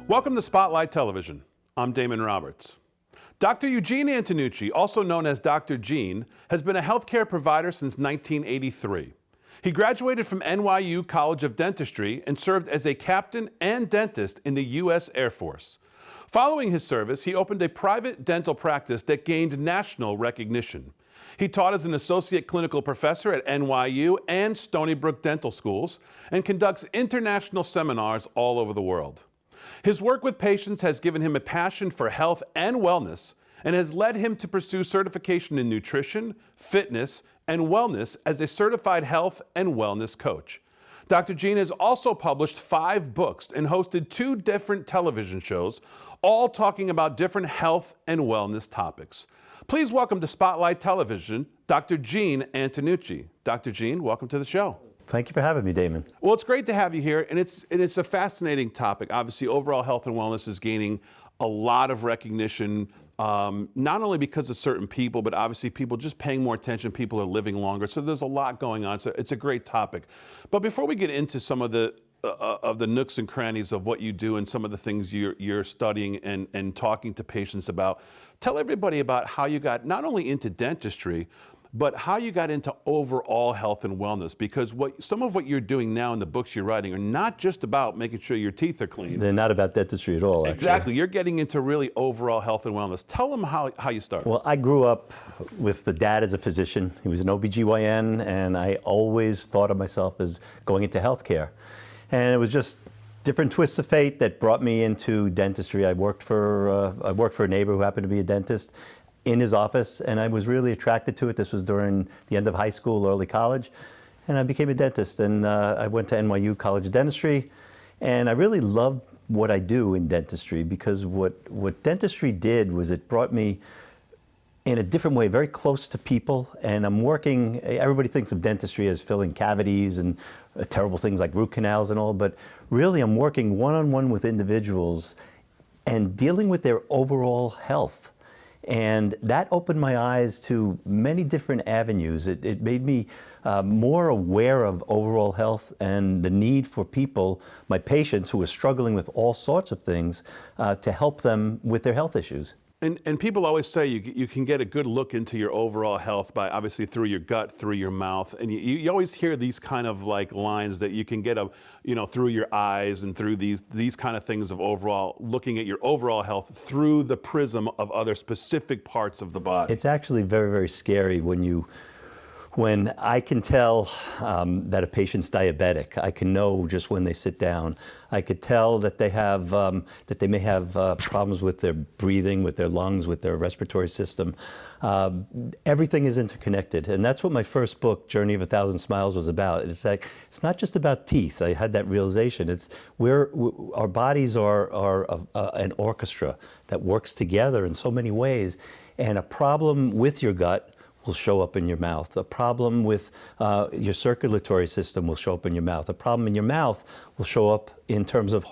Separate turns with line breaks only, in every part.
Welcome to Spotlight Television. I'm Damon Roberts. Dr. Eugene Antenucci, also known as Dr. Gene, has been a healthcare provider since 1983. He graduated from NYU College of Dentistry and served as a captain and dentist in the U.S. Air Force. Following his service, he opened a private dental practice that gained national recognition. He taught as an associate clinical professor at NYU and Stony Brook Dental Schools and conducts international seminars all over the world. His work with patients has given him a passion for health and wellness and has led him to pursue certification in nutrition, fitness, and wellness as a certified health and wellness coach. Dr. Gene has also published 5 books and hosted 2 different television shows, all talking about different health and wellness topics. Please welcome to Spotlight Television, Dr. Gene Antenucci. Dr. Gene, welcome to the show.
Thank you for having me, Damon.
Well, it's great to have you here, and it's a fascinating topic. Obviously, overall health and wellness is gaining a lot of recognition, not only because of certain people, but obviously people just paying more attention. People are living longer, so there's a lot going on. So it's a great topic. But before we get into some of the nooks and crannies of what you do and some of the things you're studying and talking to patients about, tell everybody about how you got not only into dentistry, but how you got into overall health and wellness, because some of what you're doing now in the books you're writing are not just about making sure your teeth are clean.
They're not about dentistry at all, actually.
Exactly. You're getting into really overall health and wellness. Tell them how you started.
Well, I grew up with the dad as a physician. He was an OBGYN, and I always thought of myself as going into healthcare. And it was just different twists of fate that brought me into dentistry. I worked for a neighbor who happened to be a dentist in his office, and I was really attracted to it. This was during the end of high school, early college, and I became a dentist. And I went to NYU College of Dentistry, and I really loved what I do in dentistry, because what dentistry did was it brought me in a different way, very close to people. And I'm working, everybody thinks of dentistry as filling cavities and terrible things like root canals and all, but really I'm working one-on-one with individuals and dealing with their overall health. And that opened my eyes to many different avenues. It made me more aware of overall health and the need for people, my patients who are struggling with all sorts of things, to help them with their health issues.
And people always say you can get a good look into your overall health by obviously through your gut, through your mouth, and you always hear these kind of like lines that you can get through your eyes and through these kind of things of overall looking at your overall health through the prism of other specific parts of the body.
It's actually very, very scary when I can tell that a patient's diabetic. I can know just when they sit down. I could tell that they may have problems with their breathing, with their lungs, with their respiratory system. Everything is interconnected, and that's what my first book, Journey of 1,000 Smiles, was about. It's like, it's not just about teeth. I had that realization. It's our bodies are an orchestra that works together in so many ways, and a problem with your gut will show up in your mouth. A problem with your circulatory system will show up in your mouth. A problem in your mouth will show up in terms of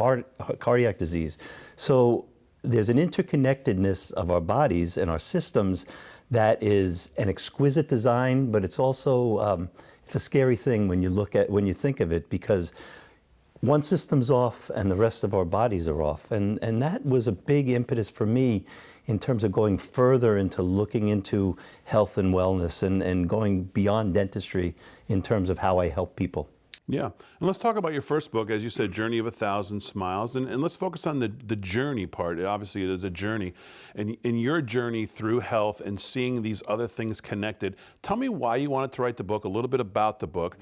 cardiac disease. So there's an interconnectedness of our bodies and our systems that is an exquisite design, but it's also it's a scary thing when you think of it, because one system's off and the rest of our bodies are off. And that was a big impetus for me in terms of going further into looking into health and wellness and going beyond dentistry in terms of how I help people.
Yeah, and let's talk about your first book, as you said, Journey of 1,000 Smiles, and let's focus on the journey part. Obviously, it is a journey, and in your journey through health and seeing these other things connected, tell me why you wanted to write the book, a little bit about the book,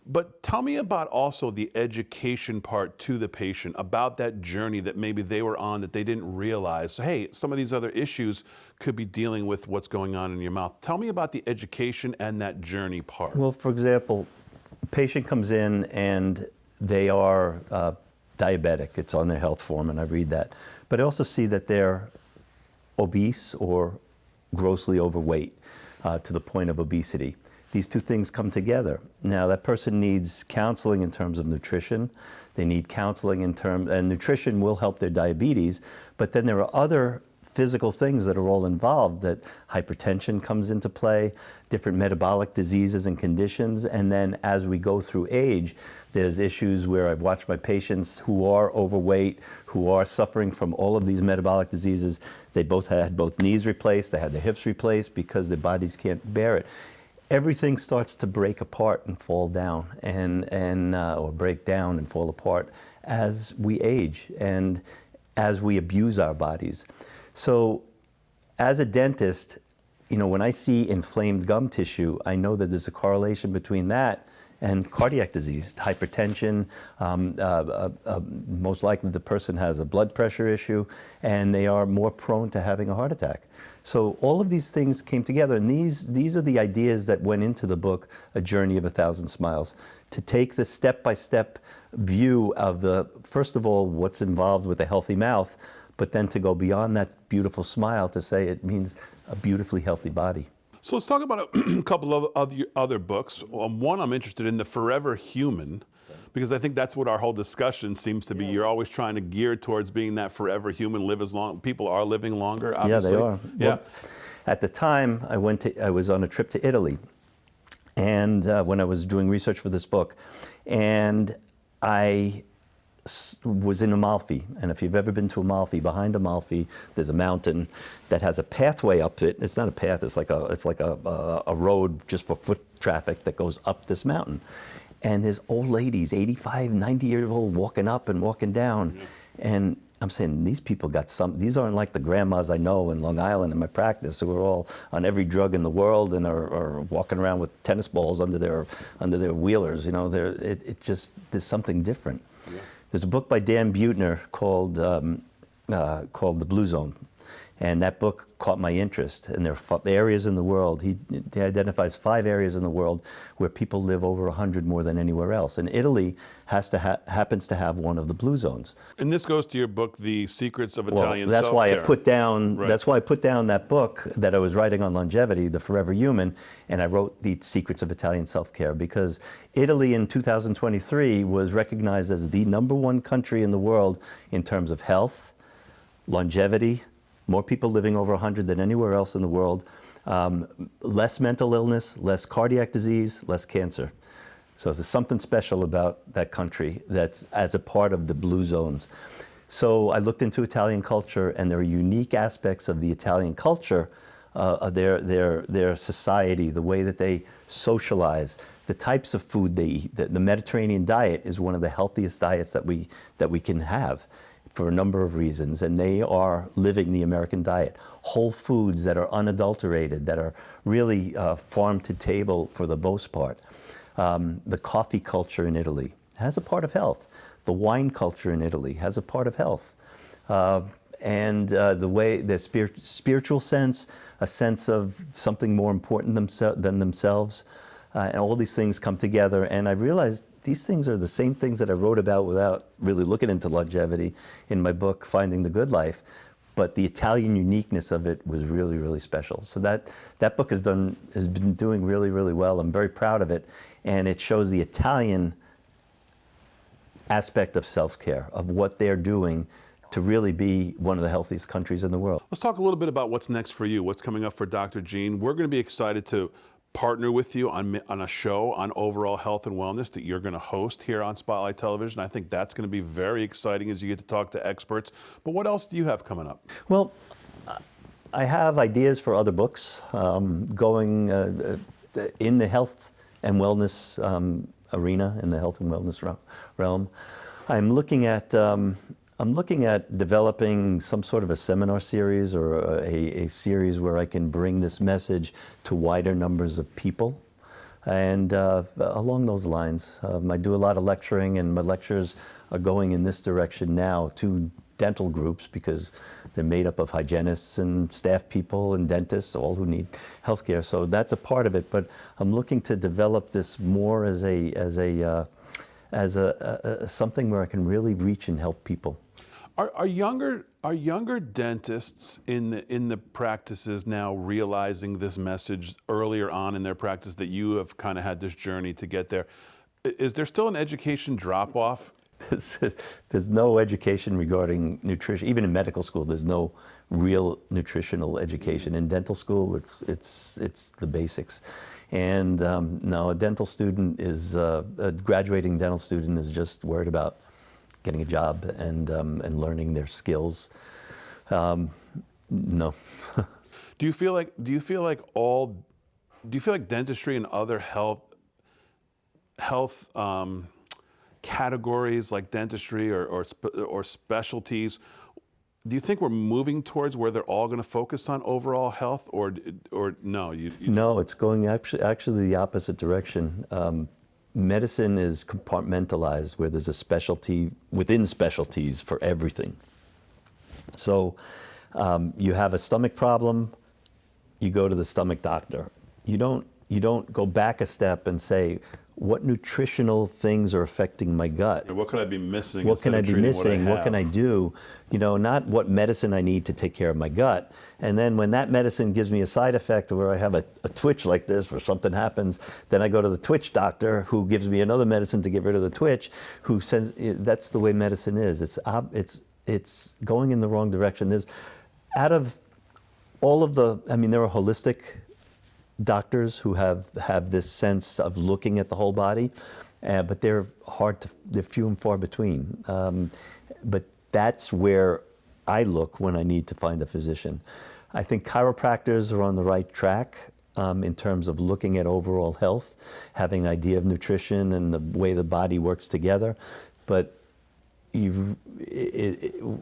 but tell me about also the education part to the patient, about that journey that maybe they were on that they didn't realize. So, hey, some of these other issues could be dealing with what's going on in your mouth. Tell me about the education and that journey part.
Well, for example, a patient comes in and they are diabetic. It's on their health form, and I read that. But I also see that they're obese or grossly overweight to the point of obesity. These two things come together. Now, that person needs counseling in terms of nutrition. They need counseling and nutrition will help their diabetes, but then there are other physical things that are all involved, that hypertension comes into play, different metabolic diseases and conditions, and then as we go through age, there's issues where I've watched my patients who are overweight, who are suffering from all of these metabolic diseases. They both had both knees replaced, they had their hips replaced because their bodies can't bear it. Everything starts to break apart and fall down, or break down and fall apart as we age and as we abuse our bodies. So as a dentist, when I see inflamed gum tissue, I know that there's a correlation between that and cardiac disease, hypertension. Most likely the person has a blood pressure issue, and they are more prone to having a heart attack. So all of these things came together, and these are the ideas that went into the book, A Journey of 1,000 Smiles, to take the step-by-step view of first of all, what's involved with a healthy mouth, but then to go beyond that beautiful smile to say it means a beautifully healthy body.
So let's talk about a couple of other books. One I'm interested in, The Forever Human, because I think that's what our whole discussion seems to be. You're always trying to gear towards being that forever human, live as long. People are living longer, obviously.
Yeah, they are.
Yeah.
Well, at the time, I was on a trip to Italy, and when I was doing research for this book, and I was in Amalfi, and if you've ever been to Amalfi, behind Amalfi, there's a mountain that has a pathway up it. It's not a path; it's like a road just for foot traffic that goes up this mountain. And there's old ladies, 85, 90-year-old, walking up and walking down, and I'm saying these people got some. These aren't like the grandmas I know in Long Island in my practice who are all on every drug in the world and are walking around with tennis balls under their wheelers. There's something different. Yeah. There's a book by Dan Buettner called The Blue Zone, and that book caught my interest. And there are areas in the world. He identifies 5 areas in the world where people live over 100 more than anywhere else. And Italy happens to have one of the blue zones.
And this goes to your book, The Secrets of Italian
Self-Care.
That's why
I put down that book that I was writing on longevity, The Forever Human, and I wrote The Secrets of Italian Self-Care, because Italy in 2023 was recognized as the #1 country in the world in terms of health, longevity, more people living over 100 than anywhere else in the world, less mental illness, less cardiac disease, less cancer. So there's something special about that country that's as a part of the blue zones. So I looked into Italian culture, and there are unique aspects of the Italian culture, their society, the way that they socialize, the types of food they eat. The Mediterranean diet is one of the healthiest diets that we can have, for a number of reasons, and they are living the American diet. Whole foods that are unadulterated, that are really farm to table for the most part. The coffee culture in Italy has a part of health. The wine culture in Italy has a part of health. And the way their spiritual sense, a sense of something more important than themselves, and all these things come together. And I realized these things are the same things that I wrote about without really looking into longevity in my book, Finding the Good Life. But the Italian uniqueness of it was really, really special. So that book has been doing really, really well. I'm very proud of it. And it shows the Italian aspect of self-care, of what they're doing to really be one of the healthiest countries in the world.
Let's talk a little bit about what's next for you, what's coming up for Dr. Gene. We're going to be excited to partner with you on a show on overall health and wellness that you're going to host here on Spotlight Television. I think that's going to be very exciting as you get to talk to experts. But what else do you have coming up?
Well, I have ideas for other books going in the health and wellness arena, in the health and wellness realm. I'm looking at developing some sort of a seminar series or a series where I can bring this message to wider numbers of people. And along those lines, I do a lot of lecturing, and my lectures are going in this direction now to dental groups, because they're made up of hygienists and staff people and dentists, all who need healthcare. So that's a part of it. But I'm looking to develop this more as something where I can really reach and help people.
Are younger dentists in the practices now realizing this message earlier on in their practice, that you have kind of had this journey to get there? Is there still an education drop-off?
there's no education regarding nutrition. Even in medical school, there's no real nutritional education. In dental school, it's the basics. And no, a dental student is a graduating dental student is just worried about getting a job and learning their skills. No.
Do you feel like dentistry and other health categories like dentistry or specialties, do you think we're moving towards where they're all going to focus on overall health, or no?
No, it's going actually the opposite direction. Medicine is compartmentalized, where there's a specialty within specialties for everything. So you have a stomach problem, you go to the stomach doctor. You don't go back a step and say, what nutritional things are affecting my gut?
What could I be missing?
What can I be missing? What can I do? Not what medicine I need to take care of my gut. And then when that medicine gives me a side effect where I have a twitch like this or something happens, then I go to the twitch doctor who gives me another medicine to get rid of the twitch, who says that's the way medicine is. It's going in the wrong direction. There are holistic doctors who have this sense of looking at the whole body, but they're few and far between. But that's where I look when I need to find a physician. I think chiropractors are on the right track in terms of looking at overall health, having an idea of nutrition and the way the body works together. But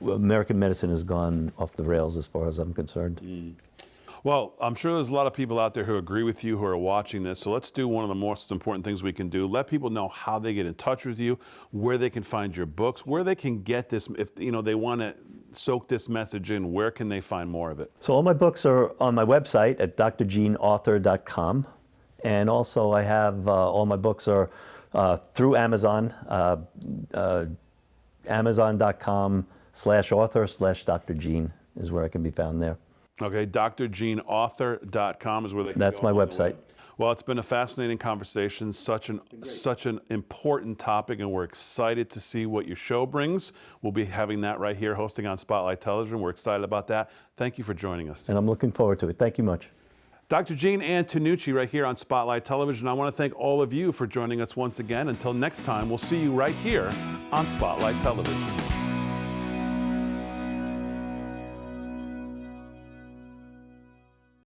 American medicine has gone off the rails as far as I'm concerned.
Mm. Well, I'm sure there's a lot of people out there who agree with you, who are watching this. So let's do one of the most important things we can do. Let people know how they get in touch with you, where they can find your books, where they can get this. If they want to soak this message in, where can they find more of it?
So all my books are on my website at drgeneauthor.com. And also I have all my books are through Amazon, amazon.com/author/Dr. Gene is where I can be found there.
Okay, drgeneauthor.com is where they can
That's my website.
Well, it's been a fascinating conversation, such an important topic, and we're excited to see what your show brings. We'll be having that right here, hosting on Spotlight Television. We're excited about that. Thank you for joining us.
And I'm looking forward to it. Thank you much.
Dr. Eugene Antenucci right here on Spotlight Television. I want to thank all of you for joining us once again. Until next time, we'll see you right here on Spotlight Television.